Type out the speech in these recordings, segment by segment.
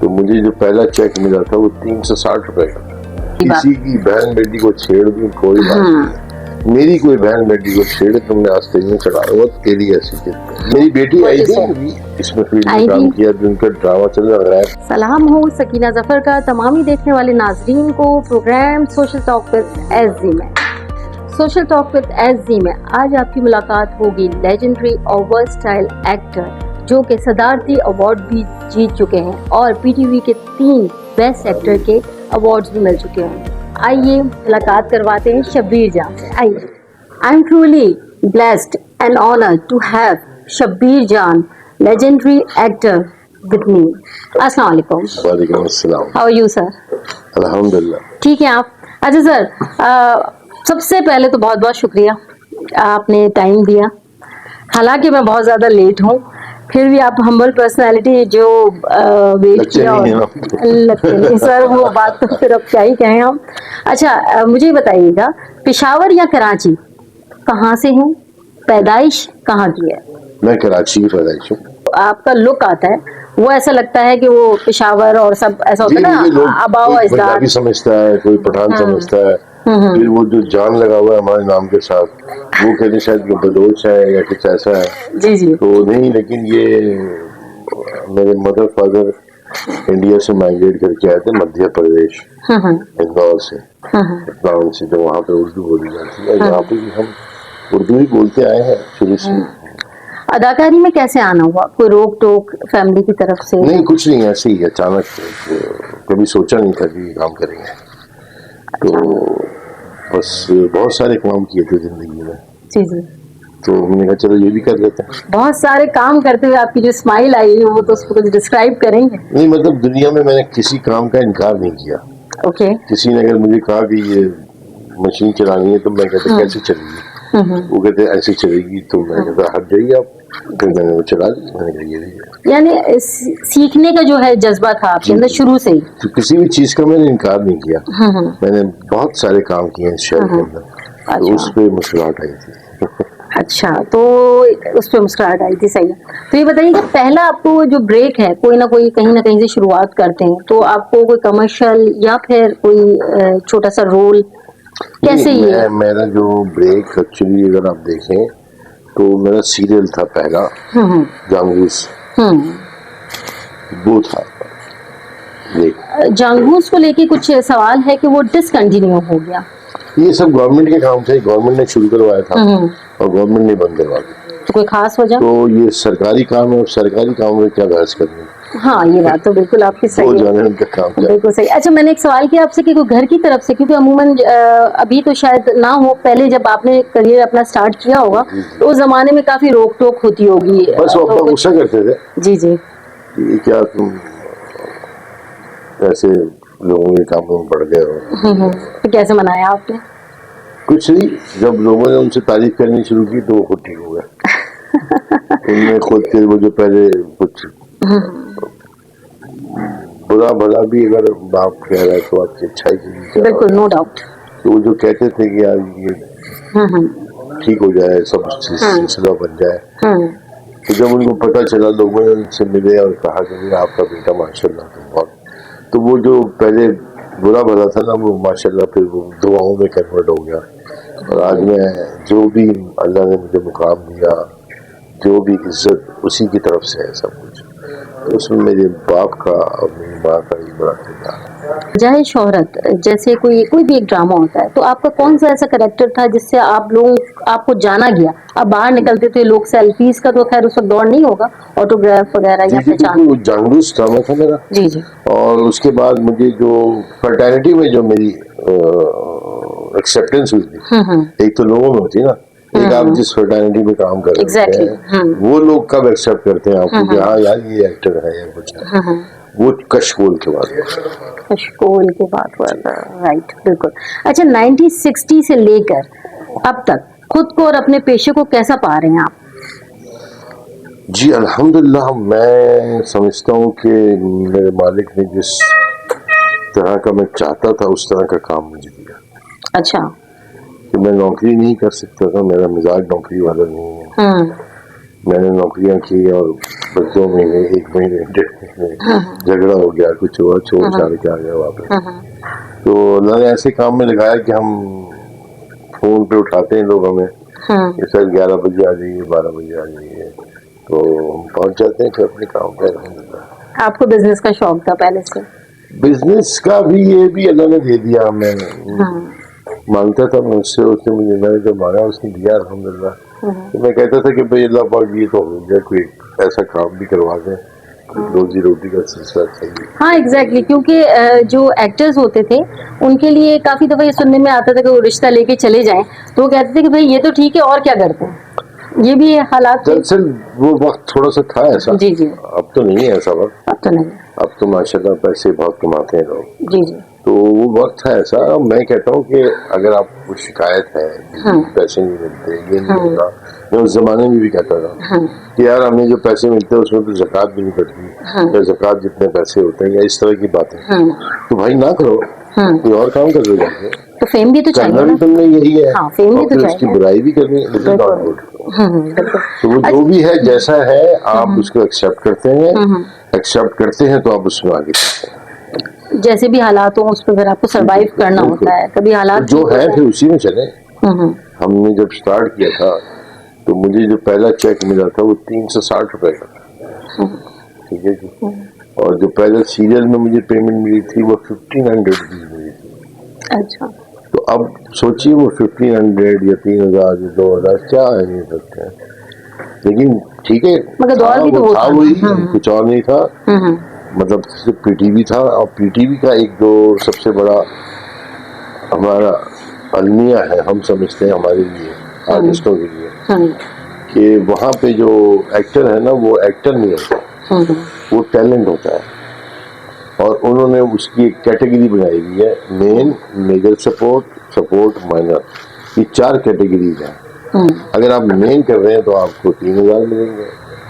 तो मुझे जो पहला चेक मिला था वो 360 रुपए का। किसी की बहन बेटी को छेड़ दी कोई बात नहीं, मेरी कोई बहन बेटी को छेड़े तुमने आज तेज में चढ़ाया हुआ तेरी ऐसी थी। मेरी बेटी आई थी इसमें फील्ड में काम किया, जिनका ड्रामा चल रहा है। सलाम हो सकीना जफर का तमाम ही देखने वाले नाजरीन को program social talk with SG में। सोशल टॉक विद एसजी में आज आपकी मुलाकात होगी लेजेंडरी और वर्सटाइल एक्टर जो कि सदारती अवार्ड भी जीत चुके हैं और पीटीवी के 3 बेस्ट एक्टर के अवार्ड्स भी मिल चुके हैं। आइए मुलाकात करवाते हैं शब्बीर जान से। आइए। I am truly blessed and honoured to have Shabbir Jan, legendary actor with me. अस्सलाम वालेकुम। वालेकुम अस्सलाम। How are you sir? अल्हम्दुलिल्लाह। ठीक है आप। अच्छा सर, सबसे पहले तो बहुत बहुत शुक्रिया आपने टाइम दिया, हालांकि मैं बहुत ज़्यादा लेट हूँ, फिर भी आप हम्बल पर्सनालिटी जो वेट किया लगते नहीं सर, वो बात तो फिर अब क्या ही कहें हम। अच्छा मुझे बताइएगा, पेशावर या कराची, कहाँ से हैं, पैदाइश कहाँ की है? मैं कराची की पैदाइश हूँ। आपका लुक आता है वो ऐसा लगता है कि वो पेशावर और सब ऐसा होता है ना, अबाव पंजाबी समझता है, कोई पठान समझता है, फिर वो जो जान लगा हुआ है हमारे नाम के साथ वो कहते शायद कि बलोच है या कुछ ऐसा है। जी जी। तो नहीं, लेकिन ये मेरे मदर फादर इंडिया से माइग्रेट करके आए थे मध्य प्रदेश, इंदौर से, गाँव से, तो वहाँ पे उर्दू बोली जाती है। यहाँ पे भी हम उर्दू ही बोलते आए हैं शुरू से। अदाकारी में कैसे आना हुआ? कोई रोक टोक फैमिली की तरफ से? नहीं, कुछ नहीं, ऐसे ही अचानक, कभी सोचा नहीं था कि काम करेंगे। तो बस बहुत सारे काम किए थे जिंदगी में। जी जी। तो हमने कहा चलो ये भी कर लेते हैं। बहुत सारे काम करते हुए आपकी जो स्माइल आई है वो तो उसको कुछ डिस्क्राइब करेंगे? नहीं, मतलब दुनिया में मैंने किसी काम का इनकार नहीं किया। ओके। किसी ने अगर मुझे कहा कि ये मशीन चलानी है तो मैं कहता कैसे चलेगी, वो कहते ऐसे चलेगी, तो मैं कहता हट जाइए आप, फिर मैंने वो चला दी। मैंने कहा ये यानी सीखने का जो है जज्बा था आपके अंदर शुरू से ही? तो किसी भी चीज का मैंने इनकार नहीं किया। मैंने बहुत सारे काम किए इस शहर के अंदर। तो उस पे मुस्कुराहट आई थी। अच्छा, तो उस पे मुस्कुराहट आई थी, सही है। तो ये बताइए कि पहला आपको जो ब्रेक है, कोई ना कोई कहीं ना कहीं से शुरुआत करते हैं, तो आपको कोई कमर्शियल या फिर कोई छोटा सा रोल कैसे? ये मेरा जो ब्रेक एक्चुअली अगर आप देखें तो मेरा सीरियल था पहला, जांगूस, वो था। जांगूस को लेके कुछ सवाल है कि वो डिसकंटिन्यू हो गया। ये सब गवर्नमेंट के काम थे, गवर्नमेंट ने शुरू करवाया था और गवर्नमेंट ने बंद करवा दिया। तो कोई खास वजह? तो ये सरकारी काम है, सरकारी काम में क्या बहस करनी। हाँ, ये बात तो बिल्कुल आपकी सही है, उनका काम बिल्कुल सही। अच्छा, मैंने एक सवाल किया आपसे कि कोई घर की तरफ से, क्योंकि अमूमन अभी तो शायद ना हो, पहले जब आपने करियर अपना स्टार्ट किया होगा तो उस जमाने में काफी रोक टोक होती होगी। बस वो अपना गुस्सा करते थे। जी जी। क्या तुम ऐसे लोगों के कामों में पड़ गए हो? तो कैसे मनाया आपने? कुछ नहीं, जब लोगों ने उनसे तारीफ करनी शुरू की तो वो खुद ठीक हो गया। उनमें खुद के वो जो पहले कुछ बुरा भला भी अगर बाप कह रहा है तो आपकी अच्छाई के लिए, बिल्कुल, नो डाउट। तो वो जो कहते थे कि यार ये ठीक हो जाए, सब सिलसिला बन जाए, तो जब उनको पता चला, लोगों ने उनसे मिले और कहा कि आपका बेटा माशाल्लाह तो बहुत, तो वो जो पहले बुरा भला था ना, वो माशाल्लाह फिर वो दुआओं में कन्वर्ट हो गया। और आज मैं जो भी अल्लाह ने मुझे मुकाम दिया, जो भी इज्जत उसी की तरफ से है सब कुछ। तो उसमें मेरे बाप का और मेरी माँ का ही बड़ा किरदार। जाहिर शोहरत, जैसे कोई भी एक ड्रामा होता है, तो आपका कौन सा ऐसा कैरेक्टर था जिससे आपको जाना गया? आप बाहर निकलते थे, लोग सेल्फीज का तो खैर उस वक्त दौर नहीं होगा, ऑटोग्राफ वगैरह या पहचान? जांगलूस ड्रामा था मेरा। जी जी। और उसके बाद मुझे जो फर्टैनिटी में जो मेरी एक्सेप्टेंस हुई थी, एक तो लोगों में होती ना, एक आप जिस फर्टैनिटी में काम कर रहे हैं वो लोग कब एक्सेप्ट करते हैं आपको कि हाँ यार ये एक्टर है या कुछ है, वो कशकोल के बाद हुआ था। राइट, बिल्कुल। अच्छा, 1960 से लेकर अब तक खुद को और अपने पेशे को कैसा पा रहे हैं आप? जी अल्हम्दुलिल्लाह, मैं समझता हूँ कि मेरे मालिक ने जिस तरह का मैं चाहता था उस तरह का काम मुझे दिया। अच्छा। कि मैं नौकरी नहीं कर सकता था, मेरा मिजाज नौकरी वाला नहीं है। मैंने नौकरियां की और बस 2 महीने 1 महीने 1.5 महीने झगड़ा हो गया, कुछ हुआ, छोड़ छाड़ के आ गया वापस। तो अल्लाह ने ऐसे काम में लगाया कि हम फोन पे उठाते हैं लोग हमें, ये सर 11 बजे आ जाइए, 12 बजे आ जाइए, तो हम पहुंच जाते हैं फिर अपने काम पे। अल्हम्दुलिल्लाह। आपको बिजनेस का शौक था पहले से? बिजनेस का भी ये भी अल्लाह ने दे दिया हमें। मांगता था मैं उससे, उसने मुझे, मैंने जो मांगा उसने दिया अल्हम्दुलिल्लाह। तो मैं कहता था कि भाई अल्लाह पाक ये तो हो जाए, कोई ऐसा काम भी करवा दें, रोजी रोटी का सिलसिला चाहिए। हाँ एग्जैक्टली, क्योंकि जो एक्टर्स होते थे उनके लिए काफी दफा ये सुनने में आता था कि वो रिश्ता लेके चले जाएं तो वो कहते थे कि भाई ये तो ठीक है और क्या करते हैं, ये भी हालात थे। दरअसल वो वक्त थोड़ा सा था ऐसा। जी जी। अब तो नहीं है ऐसा वक्त, अब तो नहीं। अब तो माशाल्लाह पैसे बहुत कमाते हैं लोग। जी जी। तो वो वक्त है ऐसा। मैं कहता हूँ कि अगर आपको शिकायत है पैसे नहीं मिलते, ये नहीं होता, मैं उस जमाने में भी कहता था कि यार हमें जो पैसे मिलते हैं उसमें तो ज़कात भी नहीं कटती, या ज़कात जितने पैसे होते हैं, या इस तरह की बातें, तो भाई ना करो, कोई और काम कर लो जाके। तो फेम भी तो चाहिए करना भी तुमने यही है, हाँ, फेम भी और तो फिर उसकी चाहिए। बुराई भी करनी है, दिस इज नॉट गुड। तो वो जो भी है जैसा है आप उसको एक्सेप्ट करते हैं, एक्सेप्ट करते हैं तो आप उसमें आगे बढ़ते हैं। जैसे भी हालात हो उस पर फिर आपको सरवाइव करना होता है, कभी हालात जो है फिर उसी में चले। हमने जब स्टार्ट किया था तो मुझे जो पहला चेक मिला था वो 360 रुपए का था, ठीक है जी। और जो पहले सीरियल में मुझे पेमेंट मिली थी वो 1500 रुपीज मिली थी। अच्छा। तो अब सोचिए वो 1500 या 3000 या 2000 क्या है, नहीं सकते हैं, लेकिन ठीक है, मगर दौर भी तो वो वो था, था। वही कुछ और नहीं था। मतलब सिर्फ पीटीवी था, और पीटीवी का एक जो सबसे बड़ा हमारा अलमिया है, हम समझते हैं हमारे लिए आर्टिस्टों के लिए, कि वहाँ पे जो एक्टर है ना वो एक्टर नहीं होता, वो टैलेंट होता है। और उन्होंने उसकी एक कैटेगरी बनाई हुई है, main, major support, support, minor, ये 4 कैटेगरीज हैं। अगर आप मेन कर रहे हैं तो आपको 3000 मिलेंगे,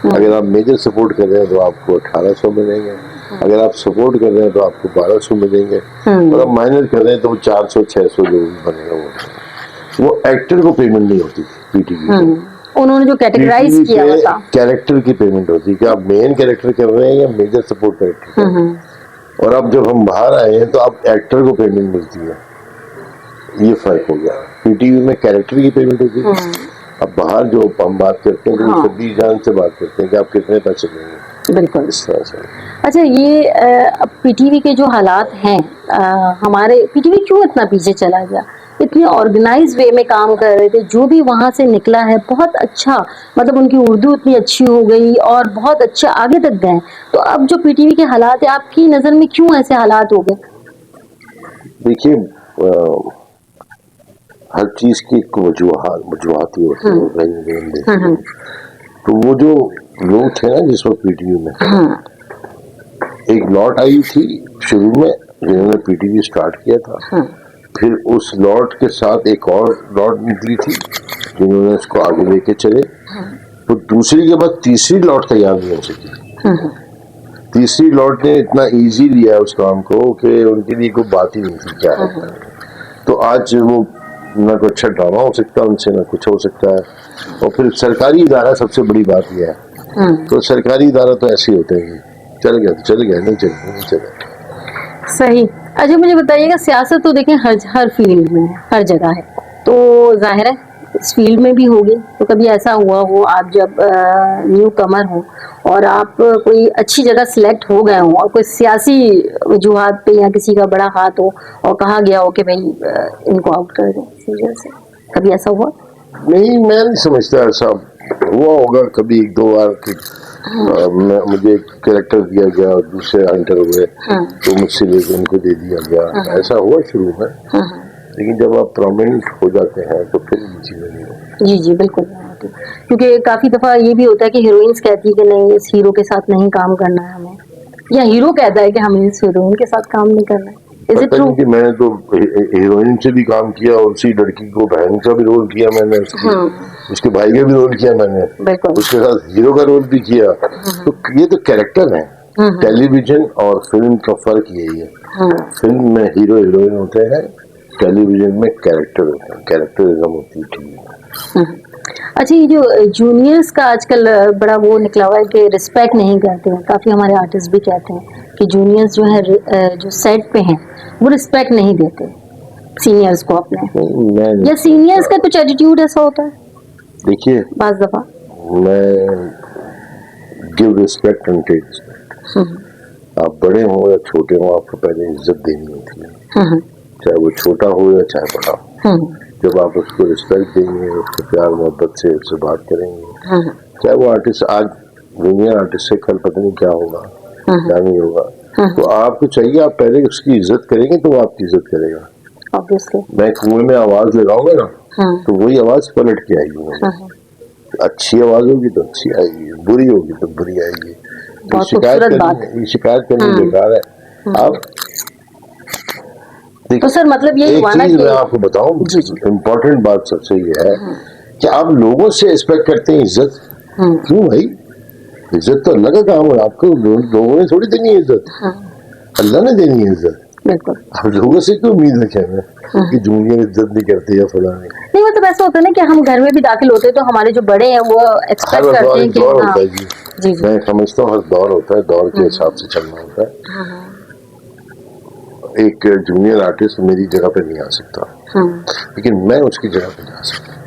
अगर आप मेजर सपोर्ट कर रहे हैं तो आपको 1800 मिलेंगे, अगर आप सपोर्ट कर रहे हैं तो आपको 1200 मिलेंगे, और आप माइनर कर रहे हैं तो 400 600 जो भी बनेगा वो एक्टर को पेमेंट नहीं होती पीटीवी। उन्होंने जो कैटेगराइज किया हुआ था, कैरेक्टर की पेमेंट होती है कि आप मेन कैरेक्टर कर रहे हैं या मेजर सपोर्ट कैरेक्टर कर रहे हैं। और अब जब हम बाहर आए हैं तो अब एक्टर को पेमेंट मिलती है, ये फर्क हो गया। पीटीवी में कैरेक्टर की पेमेंट होती है, अब बाहर जो हम बात करते हैं तो सभी जान से बात करते हैं कि आप कितने पैसे लेंगे, बिल्कुल इस तरह से। अच्छा, ये अब पीटीवी के जो हालात हैं, हमारे पीटीवी क्यों इतना पीछे चला गया? इतने ऑर्गेनाइज वे में काम कर रहे थे, जो भी वहाँ से निकला है बहुत अच्छा, मतलब उनकी उर्दू इतनी अच्छी हो गई और बहुत अच्छा आगे तक गए। तो अब जो पीटीवी के हालात है, आपकी नज़र में क्यों ऐसे हालात हो गए? देखिए, हर चीज की एक वजूहाती होती है। तो वो जो लोग थे ना जिस वक्त पीटीवी में, एक लॉट आई थी शुरू में जिन्होंने पीटीवी स्टार्ट किया था, फिर उस लॉट के साथ एक और लॉट निकली थी जिन्होंने उसको आगे लेके चले, तो दूसरी के बाद तीसरी लॉट तैयार नहीं हो सकी। तीसरी लॉट ने इतना इजी लिया उस काम को कि उनके लिए कोई बात ही नहीं थी क्या है। तो आज वो ना कोई अच्छा ड्रामा हो सकता है उनसे, ना कुछ हो सकता है। और फिर सरकारी इदारा सबसे बड़ी बात यह है, तो सरकारी इदारा तो ऐसे ही होते हैं, चल गया तो चल गया, नहीं चले। सही। अच्छा, मुझे बताइएगा, सियासत तो देखें हर फील्ड में है, हर जगह है, तो जाहिर है इस फील्ड में भी होगी। तो कभी ऐसा हुआ हो आप जब न्यू कमर हो और आप कोई अच्छी जगह सिलेक्ट हो गए हो और कोई सियासी वजूहात पे या किसी का बड़ा हाथ हो और कहा गया हो कि भाई इनको आउट कर दें सीरियल से, कभी ऐसा हुआ? नहीं, मैं नहीं समझता ऐसा हुआ होगा। कभी 1-2 बार मुझे कैरेक्टर दिया गया और दूसरे एंटर हुए तो मुझसे लेकर उनको दे दिया गया, ऐसा हुआ शुरू में। लेकिन जब आप प्रोमिनेंट हो जाते हैं तो फिर ये चीजें नहीं होती। जी जी बिल्कुल, क्योंकि काफी दफा ये भी होता है कि हीरोइंस कहती है कि नहीं इस हीरो के साथ नहीं काम करना है हमें, या हीरो कहता है कि हमें इस हीरोइन के साथ काम नहीं करना है। Is it true? कि मैंने तो हीरोइन से भी काम किया और उसी लड़की को बहन का भी रोल किया मैंने, उसके भाई का भी रोल किया मैंने, उसके साथ हीरो का रोल भी किया। तो ये तो कैरेक्टर है। टेलीविजन और फिल्म का फर्क यही है, फिल्म में हीरो हीरोइन होते हैं, टेलीविजन में कैरेक्टर होते हैं, कैरेक्टरिज्म होती है। अच्छा, ये जो जूनियर्स का आजकल बड़ा वो निकला हुआ है कि रिस्पेक्ट नहीं करते हैं, काफ़ी हमारे आर्टिस्ट भी कहते हैं कि जूनियर्स जो है जो सेट पे हैं वो रिस्पेक्ट नहीं देते सीनियर्स को अपने, या सीनियर्स का कुछ एटीट्यूड ऐसा होता है देखिए, बाज़ दफ़ा। मैं give respect and take respect. आप बड़े हो या छोटे हो, आपको पहले इज्जत देनी होती है, चाहे वो छोटा हो या चाहे बड़ा हो। जब आप उसको रिस्पेक्ट देंगे, उसको प्यार मोहब्बत से उससे बात करेंगे, चाहे वो आर्टिस्ट आज जूनियर आर्टिस्ट से कल पता नहीं क्या होगा, क्या नहीं होगा, तो आपको चाहिए आप पहले उसकी इज्जत करेंगे तो वो आपकी इज्जत करेगा। Obviously. मैं कुएं में आवाज लगाऊंगा ना, तो वही आवाज पलट के आएगी। अच्छी आवाज होगी तो अच्छी आएगी, बुरी होगी तो बुरी आएगी। तो शिकायत करनी बेकार है। आप तो सर मतलब ये एक चीज मैं आपको बताऊं, इम्पोर्टेंट बात सबसे ये है कि आप लोगों से एक्सपेक्ट करते हैं इज्जत। क्यों भाई, इज्जत तो अल्लाह का काम है, आपको लोगों ने थोड़ी देनी है इज्जत, अल्लाह ने देनी है इज्जत। बिल्कुल। आप लोगों से क्यों उम्मीद रखेंगे कि जूनियर इज्जत नहीं करते या फलाने? नहीं, मतलब ऐसा होता है ना कि हम घर में भी दाखिल होते हैं तो हमारे जो बड़े हैं वो एक्सपेक्ट करते हैं कि दौर होता है जी, मैं समझता हूँ हर दौर होता है, दौर के हिसाब से चलना होता है। एक जूनियर आर्टिस्ट मेरी जगह पे नहीं आ सकता, लेकिन मैं उसकी जगह पे जा सकता हूँ।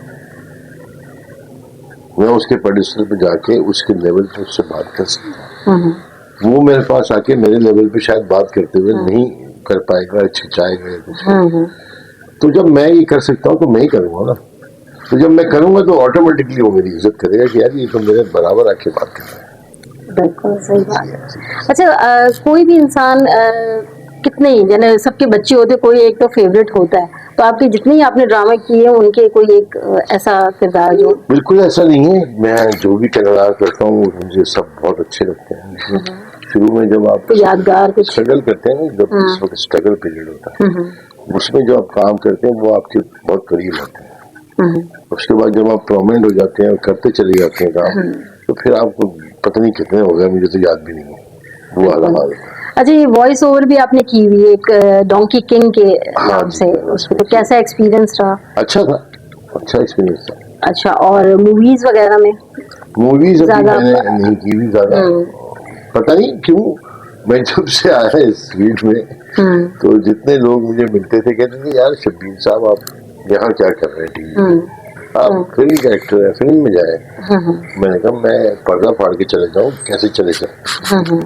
मैं उसके पेडिस्टल पे जाके उसके लेवल पे उससे बात कर सकता हूँ। वो मेरे पास आके मेरे लेवल पे शायद बात करते हुए नहीं कर पाएगा, छिचाएगा कुछ। तो जब मैं ये कर सकता हूँ तो मैं ही करूँगा ना। तो जब मैं करूँगा तो ऑटोमेटिकली वो मेरी इज्जत करेगा कि यार ये तो मेरे बराबर आके बात कर रहा है। बिल्कुल सही बात। अच्छा, कोई भी इंसान कितने ही जैसे सबके बच्चे होते, कोई एक तो फेवरेट होता है, तो आपके जितने ही आपने ड्रामा किए हैं उनके कोई एक ऐसा किरदार जो? बिल्कुल ऐसा नहीं है, मैं जो भी किरदार करता हूँ मुझे सब बहुत अच्छे लगते हैं। शुरू में जब आप तो यादगार कुछ स्ट्रगल करते हैं, जब इस वक्त स्ट्रगल पीरियड होता है, उसमें जो आप काम करते हैं वो आपके बहुत करीब होते हैं। उसके बाद जब आप प्रोमिनेंट हो जाते हैं और करते चले जाते हैं काम, तो फिर आपको पता नहीं कितने हो गए, मुझे तो याद भी नहीं है, वो वाला हाल है। अच्छा, ये वॉइस ओवर भी आपने की हुई एक डोंकी किंग के नाम से, उसमें तो कैसा एक्सपीरियंस रहा? अच्छा था, अच्छा एक्सपीरियंस था। अच्छा, और मूवीज वगैरह में? मूवीज अभी मैंने नहीं की भी ज्यादा, पता नहीं क्यों। मैं जब से आया इस फील्ड में तो जितने लोग मुझे मिलते थे कहते थे यार शब्बीर साहब आप यहाँ क्या कर रहे हैं टीवी, आप फिल्म के एक्टर है, फिल्म में जाए। मैंने कहा मैं पर्दा फाड़ के चले जाऊँ, कैसे चले जाऊँ,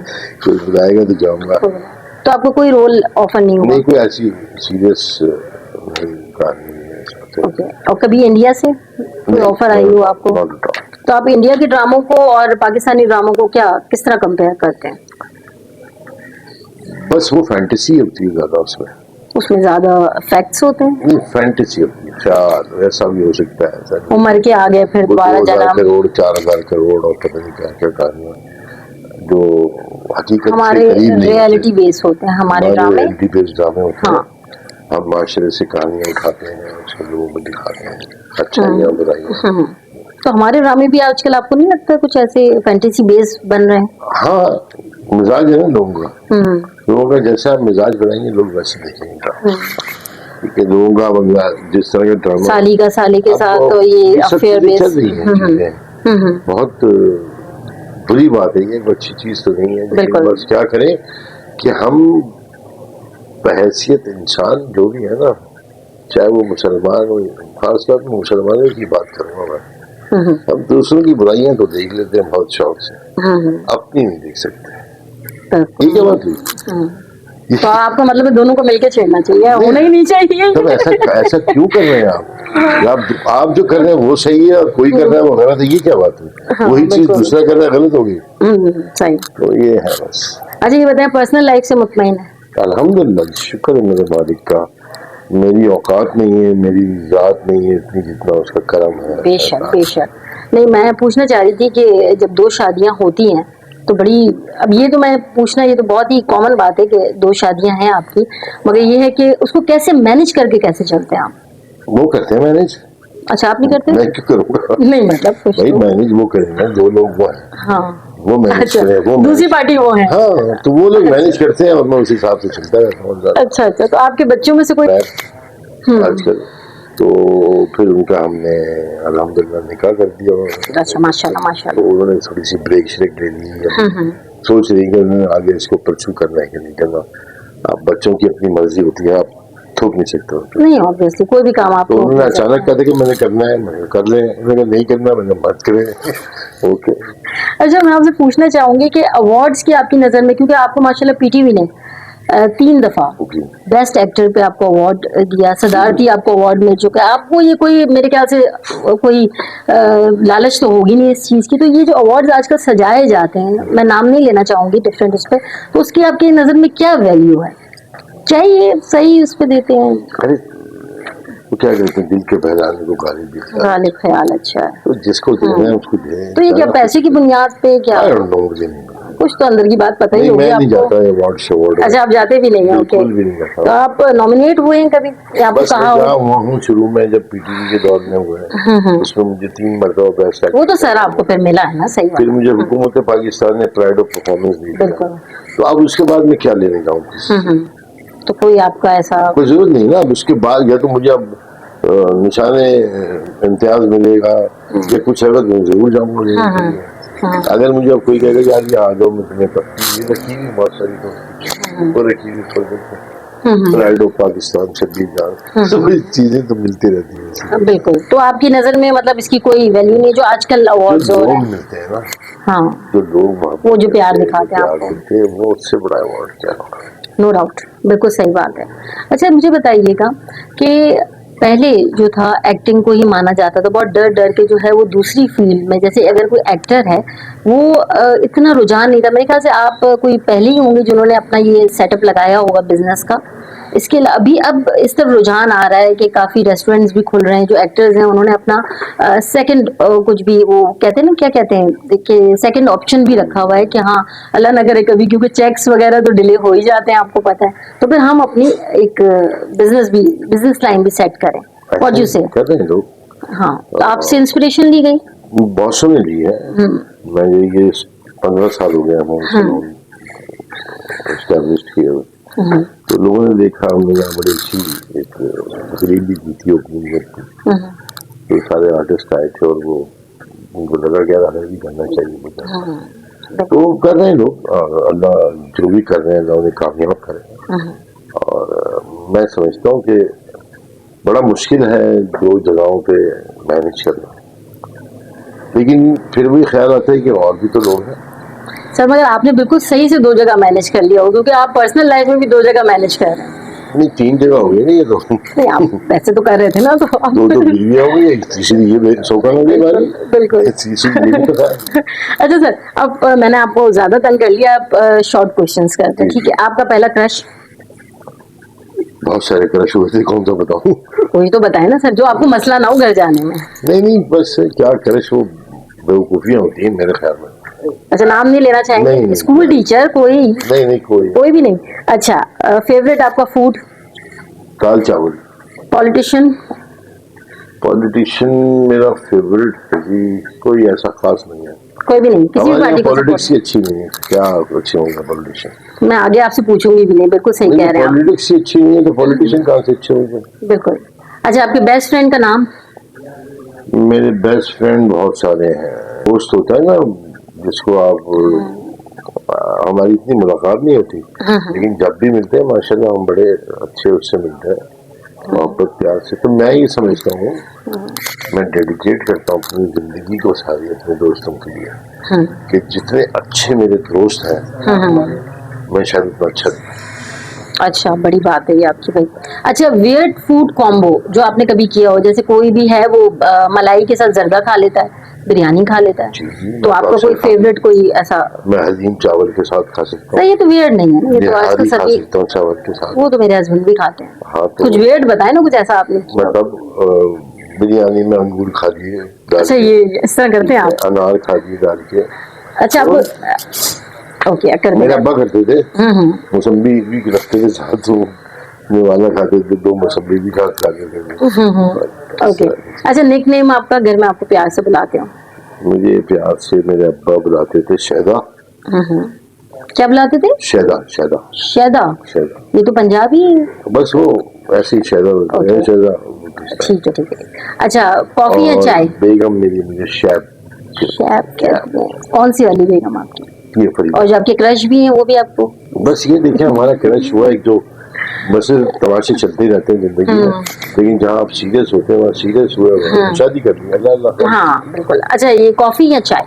कोई बुलाएगा तो जाऊंगा। तो आपको कोई रोल ऑफर नहीं हुआ? नहीं, कोई ऐसी सीरियस कहानी नहीं है। और कभी इंडिया से कोई ऑफर आई हो आपको? तो आप इंडिया के ड्रामों को और पाकिस्तानी ड्रामों को क्या किस तरह कंपेयर करते हैं? बस वो फैंटेसी होती है ज्यादा, उसमें ज्यादा फैक्ट्स होते हैं। नहीं, फैंटेसी होती है, शायद ऐसा भी हो सकता है। ऐसा उमर के आ गए फिर 12,000 करोड़ 4,000 करोड़ और पता नहीं क्या क्या कहानियां जो हकीकत हमारे रियलिटी बेस होते हैं, हमारे ड्रामे रियलिटी बेस ड्रामे होते हैं। हम माशरे से कहानियां उठाते हैं, उसको लोगों को दिखाते हैं, अच्छाइयां बुराइयां। तो हमारे ड्रामे भी आजकल आपको नहीं लगता कुछ ऐसे फैंटेसी बेस बन रहे हैं? हाँ, मिजाज है ना लोगों का, लोगों का जैसा आप मिजाज बनाएंगे लोग वैसे देखेंगे। ठीक है, लोगों का जिस तरह का ड्रामा साली के साथ तो ये अफेयर बेस चल रही है, बहुत बुरी बात है, ये अच्छी चीज तो नहीं है। लेकिन बस क्या करें कि हम बहैसियत इंसान जो भी है ना, चाहे वो मुसलमान हो, खासतौर पर मुसलमानों की बात करूंगा मैं, हम दूसरों की बुराइयां तो देख लेते हैं बहुत शौक से, अपनी नहीं देख सकते। ठीक है बात हुई। तो आपका मतलब दोनों को मिलकर छेड़ना चाहिए, होना ही नहीं चाहिए। तब ऐसा क्यों कर रहे हैं आप जो कर रहे हैं वो सही है और कोई कर रहा है वो गलत है, ये क्या बात है? वही चीज दूसरा कर रहा है गलत होगी। सही, तो ये है बस। अच्छा, ये बताएं पर्सनल लाइफ से मुतमईन है? अल्हम्दुलिल्लाह, शुक्र है मेरे मालिक का। मेरी औकात नहीं है, मेरी जात नहीं है इतनी जितना उसका करम है। बेशक बेशक। नहीं, मैं पूछना चाह रही थी कि जब दो शादियां होती हैं तो बड़ी, अब ये तो मैं पूछना, ये तो बहुत ही कॉमन बात है कि दो शादियां हैं आपकी, मगर ये है कि उसको कैसे मैनेज करके कैसे चलते हैं आप? वो करते हैं मैनेज। अच्छा, आप नहीं करते? मैं क्यों करूँगा? नहीं, मतलब भाई मैनेज वो करेंगे जो लोग वो हैं। हाँ, वो मैनेज करें, वो दूसरी पार्टी वो है। हाँ, तो वो लोग मैनेज करते हैं और मैं उस हिसाब से चलता रहता हूँ। अच्छा, तो आपके बच्चों में से कोई आजकल तो फिर उनका हमने अल्हम्दुलिल्लाह निकाह कर दिया उन्होंने। अच्छा, माशाल्लाह तो माशाल्लाह। उन्होंने थोड़ी सी ब्रेक श्रेक ले ली। सोच रही कि उन्होंने आगे इसको परसू करना है कि नहीं करना। अब बच्चों की अपनी मर्जी होती है, आप थोप नहीं सकते हो। नहीं, ऑब्वियसली कोई भी काम आप तो उन्होंने अचानक कहा था कि मैंने करना है, मैंने कर ले। उन्होंने कहा नहीं करना, मैंने मत करें। ओके। अच्छा, मैं आपसे पूछना चाहूंगी कि अवार्ड्स की आपकी नजर में, क्योंकि आपको माशाल्लाह पीटीवी ने 3 दफा बेस्ट एक्टर पे आपको अवार्ड दिया, सदारती आपको अवार्ड मिल चुका है। आपको ये कोई, मेरे ख्याल से कोई लालच तो होगी नहीं इस चीज की। तो ये जो अवार्ड्स आजकल सजाए जाते हैं, मैं नाम नहीं लेना चाहूंगी डिफरेंट उस पे, तो उसकी आपकी नजर में क्या वैल्यू है? क्या ये सही उस पे देते हैं? अरे वो क्या कहते हैं, दिल के बहलाने को गालिब दिखता है। गालिब ख्याल, अच्छा है। तो जिसको देना है उसको दे। तो ये क्या पैसे की बुनियाद पे क्या? I don't know, मुझे नहीं पता। कुछ तो अंदर की बात पता ही नहीं, होगी मैं नहीं आपको। जाता अवार्ड से अवार्ड। अच्छा, आप जाते भी नहीं हैं? ओके। बिल्कुल भी नहीं जाता। तो आप नॉमिनेट हुए हैं कभी, या आपको बस कहा मैं हो? हुआ हूँ शुरू में जब पीटीवी के दौर में हुए, उसमें मुझे 3 मरतबा बेस्ट एक्टर। वो तो सर आपको फिर मिला है ना, सही फिर बात। मुझे हुकूमत पाकिस्तान ने प्राइड ऑफ परफॉर्मेंस दी। बिल्कुल। तो अब उसके बाद मैं क्या लेने जाऊँ किसी से? तो कोई आपका ऐसा कोई जरूरत नहीं ना। अब उसके बाद या तो मुझे अब निशाने इम्तियाज मिलेगा या कुछ है तो मैं जरूर जाऊंगा। अगर मुझे अब कोई कहेगा यार ये आ जाओ, मैं तुम्हें ये रखी हुई बहुत सारी, तो रखी हुई थोड़ी प्राइड ऑफ पाकिस्तान 26 जान, तो ये चीजें तो मिलती रहती हैं। बिल्कुल। तो आपकी नजर में मतलब इसकी कोई वैल्यू नहीं, जो आजकल अवार्ड्स हो जो रहे लोग हैं? मिलते हैं ना, हाँ, जो लोग वो जो प्यार दिखाते हैं आपको, मिलते हैं, वो उससे बड़ा अवार्ड क्या होगा। नो डाउट, बिल्कुल सही बात है। अच्छा, मुझे बताइएगा कि पहले जो था एक्टिंग को ही माना जाता था, बहुत डर डर के जो है वो दूसरी फील्ड में, जैसे अगर कोई एक्टर है वो इतना रुझान नहीं था। मेरे ख्याल से आप कोई पहले ही होंगे जिन्होंने अपना ये सेटअप लगाया होगा बिजनेस का। इसके अभी अब इस तरफ रुझान आ रहा है कि काफी रेस्टोरेंट्स भी खुल रहे हैं, जो एक्टर्स हैं उन्होंने अपना सेकंड कुछ भी, वो कहते हैं ना, क्या कहते हैं कि सेकंड ऑप्शन भी रखा हुआ है कि हाँ अल्लाह ना करे कभी, क्योंकि चेक्स वगैरह तो डिले हो ही जाते हैं, आपको पता है, तो फिर हम अपनी एक बिजनेस लाइन भी सेट करें। व्हाट यू से? कर रहे हैं लोग। हाँ, तो आपसे इंस्पिरेशन ली गई? बॉसों ने ली है। मैं ये 15 साल हो गया हूँ एस्टैब्लिश किए हुए। तो लोगों ने देखा हमने यहाँ बड़ी अच्छी एक गरीबी की थी ओपनिंग की। तो सारे आर्टिस्ट आए थे और वो उनको लगा कि हमें भी करना चाहिए मुझे। तो कर रहे हैं लोग, अल्लाह जो भी कर रहे हैं अल्लाह उन्हें कामयाब करें। और मैं समझता हूँ कि बड़ा मुश्किल है 2 जगहों पे मैनेज करना, लेकिन फिर भी ख्याल आता है कि और भी तो लोग हैं। सर, मगर आपने बिल्कुल सही से 2 जगह मैनेज कर लिया हो, क्योंकि आप पर्सनल लाइफ में भी 2 जगह मैनेज कर रहे हैं। नहीं, 3 जगह हो गई ना ये तो। नहीं, आप पैसे तो कर रहे थे ना, तो आप 2 तो बीवियां हो गई, तीसरी ये सौगन हो गई हमारी। बिल्कुल। तीसरी ये भी तो था। अच्छा सर, अब मैंने आपको ज्यादा तंग कर लिया, आप शॉर्ट क्वेश्चंस करते हैं, ठीक है? आपका पहला क्रश? बहुत सारे क्रश हुए थे, कौन सा बताऊं? कोई तो बताए ना सर, जो आपको मसला ना हो घर जाने में। नहीं, बस क्या क्रश, वो बेवकूफियां होती हैं मेरे ख्याल में। अच्छा, नाम नहीं लेना चाहेंगे? नहीं। स्कूल टीचर कोई? नहीं, कोई भी नहीं। अच्छा, फेवरेट आपका फूड? दाल चावल। पॉलिटिशियन मेरा फेवरेट है जी, कोई ऐसा खास नहीं है। कोई भी नहीं, किसी भी पार्टी को? पॉलिटिक्स ही अच्छी नहीं है, क्या अच्छे होंगे पॉलिटिशियन? मैं आगे आपसे पूछूंगी भी नहीं, बिल्कुल सही कह रहे हैं आप। पॉलिटिक्स ही अच्छी नहीं है तो पॉलिटिशियन कहाँ से अच्छे होंगे? बिल्कुल। अच्छा, आपके बेस्ट फ्रेंड का नाम? मेरे बेस्ट फ्रेंड बहुत सारे हैं। दोस्त होता है ना जिसको आप हमारी इतनी मुलाकात नहीं होती, लेकिन जब भी मिलते हैं माशाल्लाह हम बड़े अच्छे उससे मिलते हैं, मोहब्बत प्यार से। तो मैं ये समझता हूँ, मैं डेडिकेट करता हूँ अपनी जिंदगी को सारी अपने दोस्तों के लिए, कि जितने अच्छे मेरे दोस्त हैं मैं शायद उतना अच्छा। अच्छा, बड़ी बात है ये आपकी भाई। अच्छा, वियर्ड फूड कॉम्बो जो आपने कभी किया हो, जैसे कोई भी है वो मलाई के साथ जर्दा खा लेता है, बिरयानी खा लेता है, तो आपका कोई फेवरेट कोई ऐसा? मैं हलीम चावल के साथ खा सकता हूँ। ये तो वियर्ड नहीं है ना, ये तो आजकल खा सभी सकता हूँ चावल के साथ। वो तो मेरे हस्बैंड भी खाते हैं। हाँ, तो कुछ वियर्ड बताए ना, कुछ ऐसा आपने? मतलब बिरयानी में अंगूर खा दिए। अच्छा, ये इस तरह करते हैं आप? अनार खा दिए डाल के। अच्छा, आपको ओके कर मेरे अब्बा करते थे, मौसम्बी भी रखते थे साथ, तो वाला खाते थे, 2 मौसम्बी भी खाते थे। ओके। अच्छा, निक नेम आपका घर में आपको प्यार से बुलाते हो? मुझे प्यार से मेरे अब्बा बुलाते थे शहदा। क्या बुलाते थे? शहदा। शहदा? ये तो पंजाबी है। बस वो ऐसे ही शहदा बोलते हैं, शहदा ठीक है ठीक है। अच्छा, कॉफी या चाय? बेगम मेरी मुझे शेफ कहते हैं। कौन सी वाली बेगम आपकी? ये फरीद। और जो आपके क्रश भी हैं वो भी आपको? बस ये देखिए हमारा क्रश हुआ एक जो बस तमाशे चलते ही रहते हैं जिंदगी में, लेकिन जहाँ आप सीरियस होते हैं वहाँ सीरियस हुए शादी कर ली। अल्लाह। हाँ बिल्कुल। अच्छा, ये कॉफी या चाय?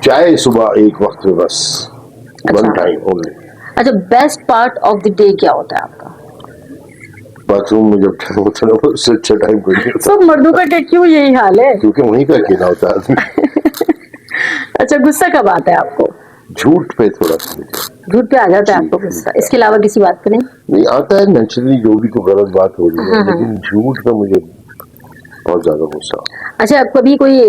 चाय सुबह एक वक्त में बस, वन टाइम ओनली। अच्छा, best part of the day क्या होता है आपका? बाथरूम में जब टाइम होता है ना उससे अच्छा टाइम कोई नहीं होता। सब मर्दों का क्यों यही हाल है? क्योंकि वहीं का अकेला होता है आदमी। अच्छा, गुस्सा कब आता है आपको? झूठ पे थोड़ा झूठ पे आ जाता है आपको गुस्सा, इसके अलावा किसी बात पे नहीं आता है। नेचुरली जो भी कोई गलत बात हो रही है, लेकिन झूठ पे मुझे बहुत ज्यादा गुस्सा। अच्छा, कभी कोई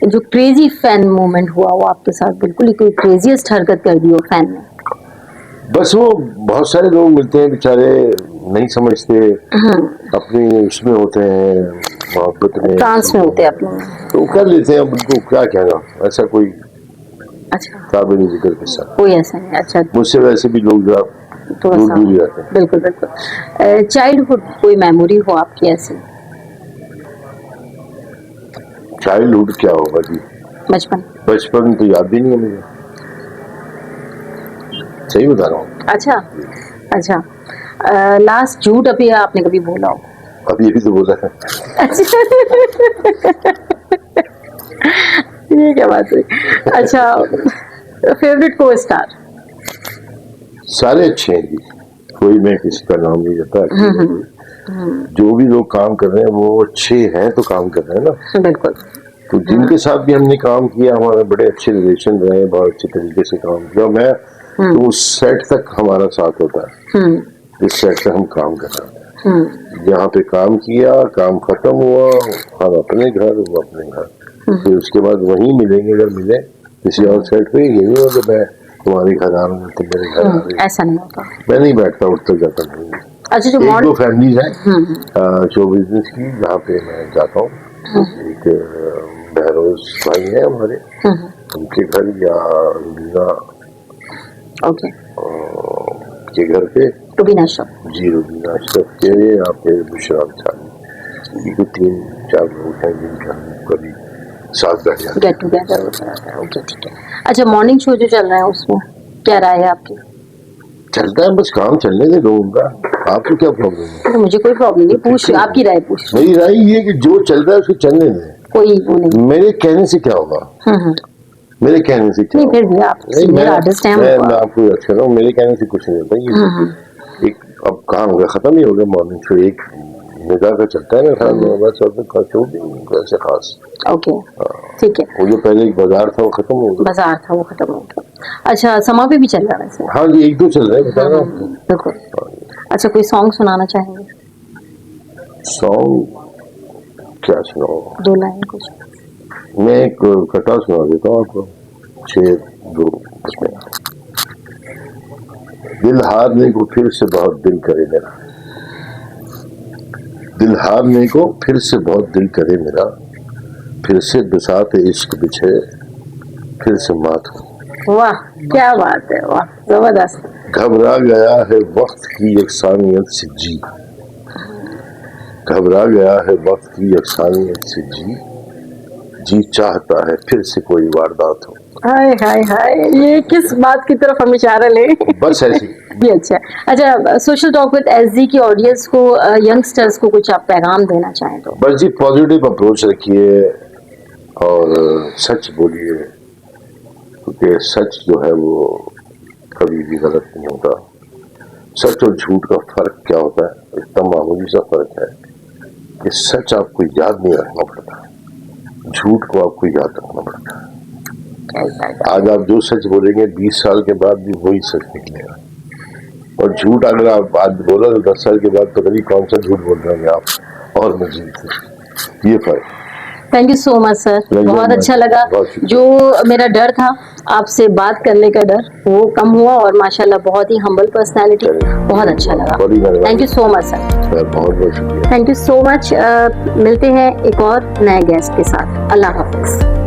जो क्रेजी फैन मोमेंट हुआ हो आपके साथ, बिल्कुल ही कोई क्रेजीएस्ट हरकत कर दी हो फैन ने? बस वो बहुत सारे लोग मिलते हैं बेचारे नहीं समझते, अपनी उसमें होते हैं मोहब्बत में, ट्रांस में होते हैं अपने, तो कर लेते हैं। अब उनको क्या कहना, ऐसा कोई अच्छा काबिल जिक्र के साथ कोई ऐसा नहीं। अच्छा, मुझसे वैसे भी लोग जरा थोड़ा दूर सा दूर ही रहते हैं। बिल्कुल बिल्कुल। चाइल्डहुड कोई मेमोरी हो आपकी ऐसी? चाइल्डहुड क्या होगा जी, बचपन तो याद भी नहीं है मुझे, सही बता रहा हूँ। अच्छा अच्छा, लास्ट झूठ अभी आपने कभी बोला हो? अब ये भी तो बोला है। ये क्या बात हुई? अच्छा, फेवरेट को स्टार? सारे अच्छे हैं जी, कोई मैं किसी का नाम नहीं लेता। जो भी लोग काम कर रहे हैं वो अच्छे हैं तो काम कर रहे हैं ना। बिल्कुल। तो जिनके साथ भी हमने काम किया, हमारे बड़े अच्छे रिलेशन रहे, बहुत अच्छे तरीके से काम किया। मैं तो उस सेट तक हमारा साथ होता है, इस सेट से हम काम कर रहे हैं। यहाँ पे काम किया, काम खत्म हुआ, हम अपने घर, वो अपने घर, फिर उसके बाद वहीं मिलेंगे अगर मिले किसी और सेट पे। ये नहीं होगा मैं तुम्हारे घर आ रहा हूँ तुम मेरे घर आ रहे, ऐसा नहीं होता। मैं नहीं बैठता, उठता जाता नहीं। अच्छा, जो एक दो फैमिलीज हैं शो बिजनेस की जहाँ पे मैं जाता हूँ। एक बहरोज भाई है हमारे, उनके घर, या रुबीना के घर पे, रुबीना अशरफ जी, रुबीना अशरफ के, या फिर बुशरा चांदी, ये 3-4 लोग हैं जिनके हम कभी साथ बैठ गेट टुगेदर होता है। ओके ठीक है। अच्छा, मॉर्निंग शो जो चल रहा है उसमें क्या राय है आपकी? चलता है, बस काम चलने दे लोगों का, आपको क्या प्रॉब्लम है? तो मुझे कोई प्रॉब्लम नहीं, पूछ आपकी राय पूछ। मेरी राय ये कि जो चल रहा है उसको चलने दे, कोई वो नहीं। मेरे कहने से क्या होगा? मेरे कहने से क्या? नहीं, फिर भी आप मेरा आर्टिस्ट हैं, मैं आपको याद कर रहा हूँ, मेरे कहने से कुछ नहीं होता। ये एक अब काम हो गया, खत्म ही हो गया। मॉर्निंग शो एक निगाह का चलता है ना, बस और शो भी ऐसे खास। ओके ठीक है। वो जो पहले एक बाजार था वो खत्म हो गया, बाजार था वो खत्म हो गया। अच्छा, समा पे भी चल रहा है वैसे? हाँ जी, एक दो चल रहे हैं, बता रहा हूँ। बिल्कुल। अच्छा, कोई सॉन्ग सुनाना चाहेंगे? सॉन्ग क्या सुनाओ? 2 लाइन कुछ। मैं एक कथा सुना देता हूँ आपको, 6-2 उसमें। दिल हारने को फिर से बहुत दिल करे मेरा, दिल हारने को फिर से बहुत दिल करे मेरा, फिर से बिसात इश्क बिछे, फिर से मात हो। वाह, क्या बात है, वाह जबरदस्त। घबरा गया है वक्त की यकसानियत से जी, घबरा गया है वक्त की यकसानियत से जी, जी चाहता है फिर से कोई वारदात हो। हाय हाय हाय, ये किस बात की तरफ हम इशारा ले? बस ऐसी भी अच्छा। अच्छा, सोशल टॉक विद एसजी की ऑडियंस को, यंगस्टर्स को कुछ आप पैगाम देना चाहें तो? बस जी, पॉजिटिव अप्रोच रखिए और सच बोलिए, क्योंकि सच जो है वो कभी भी गलत नहीं होता। सच और झूठ का फर्क क्या होता है? इतना मामूली सा फर्क है कि सच आपको याद नहीं रखना पड़ता, झूठ को आपको याद रखना पड़ता है। आज आप जो सच बोलेंगे 20 साल के बाद भी वही सच निकलेगा, और झूठ अगर आप आज बोला तो 10 साल के बाद पता नहीं कौन सा झूठ बोल रहे हैं आप और मजीद। ये फर्क। Thank you so much sir, बहुत अच्छा लगा। जो मेरा डर था आपसे बात करने का डर, वो कम हुआ, और माशाल्लाह बहुत ही हम्बल पर्सनालिटी, बहुत अच्छा लगा। Thank you so much sir, बहुत बहुत शुक्रिया। Thank you so much. मिलते हैं एक और नए गेस्ट के साथ। अल्लाह हाफिज।